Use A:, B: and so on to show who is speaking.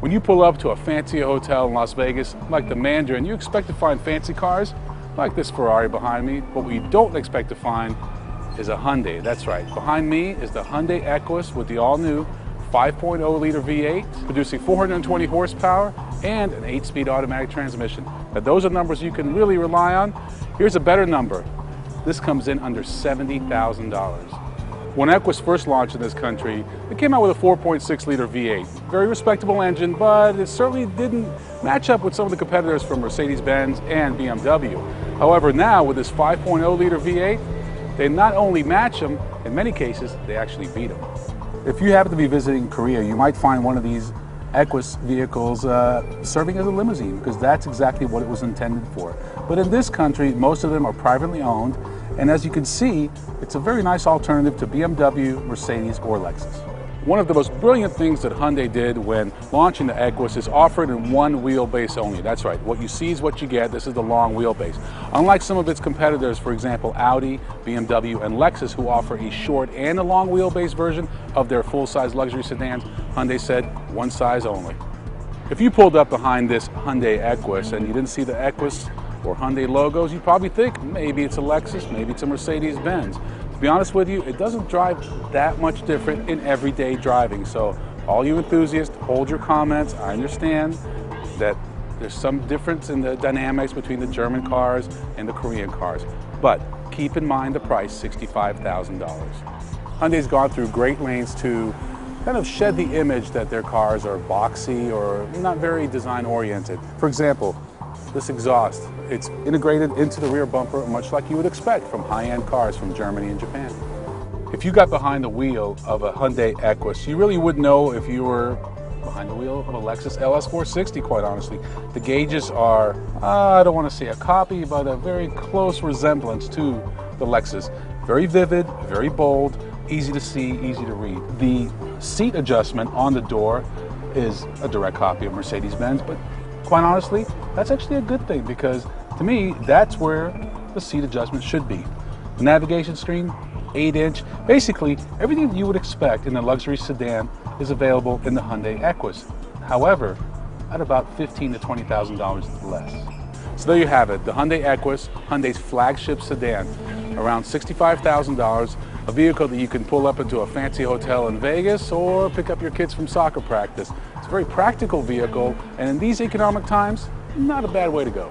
A: When you pull up to a fancy hotel in Las Vegas, like the Mandarin, you expect to find fancy cars like this Ferrari behind me, but what you don't expect to find is a Hyundai. That's right, behind me is the Hyundai Equus with the all-new 5.0-liter V8, producing 420 horsepower and an 8-speed automatic transmission. Now those are numbers you can really rely on. Here's a better number. This comes in under $70,000. When Equus first launched in this country, it came out with a 4.6-liter V8. Very respectable engine, but it certainly didn't match up with some of the competitors from Mercedes-Benz and BMW. However, now with this 5.0-liter V8, they not only match them, in many cases, they actually beat them. If you happen to be visiting Korea, you might find one of these Equus vehicles serving as a limousine, because that's exactly what it was intended for. But in this country, most of them are privately owned, and as you can see, it's a very nice alternative to BMW, Mercedes, or Lexus. One of the most brilliant things that Hyundai did when launching the Equus is offer it in one wheelbase only. That's right, what you see is what you get. This is the long wheelbase. Unlike some of its competitors, for example, Audi, BMW, and Lexus, who offer a short and a long wheelbase version of their full-size luxury sedans, Hyundai said one size only. If you pulled up behind this Hyundai Equus and you didn't see the Equus or Hyundai logos, you'd probably think maybe it's a Lexus, maybe it's a Mercedes-Benz. To be honest with you, it doesn't drive that much different in everyday driving. So all you enthusiasts, hold your comments. I understand that there's some difference in the dynamics between the German cars and the Korean cars, but keep in mind the price, $65,000. Hyundai's gone through great lengths to kind of shed the image that their cars are boxy or not very design-oriented. For example, this exhaust, it's integrated into the rear bumper much like you would expect from high-end cars from Germany and Japan. If you got behind the wheel of a Hyundai Equus, you really would know if you were behind the wheel of a Lexus LS460, quite honestly. The gauges are, I don't want to say a copy, but a very close resemblance to the Lexus. Very vivid, very bold, easy to see, easy to read. The seat adjustment on the door is a direct copy of Mercedes-Benz, but quite honestly, that's actually a good thing, because to me, that's where the seat adjustment should be. The navigation screen, 8-inch, basically everything that you would expect in a luxury sedan is available in the Hyundai Equus. However, at about $15,000 to $20,000 less. So there you have it, the Hyundai Equus, Hyundai's flagship sedan, around $65,000, a vehicle that you can pull up into a fancy hotel in Vegas or pick up your kids from soccer practice. It's a very practical vehicle, and in these economic times, not a bad way to go.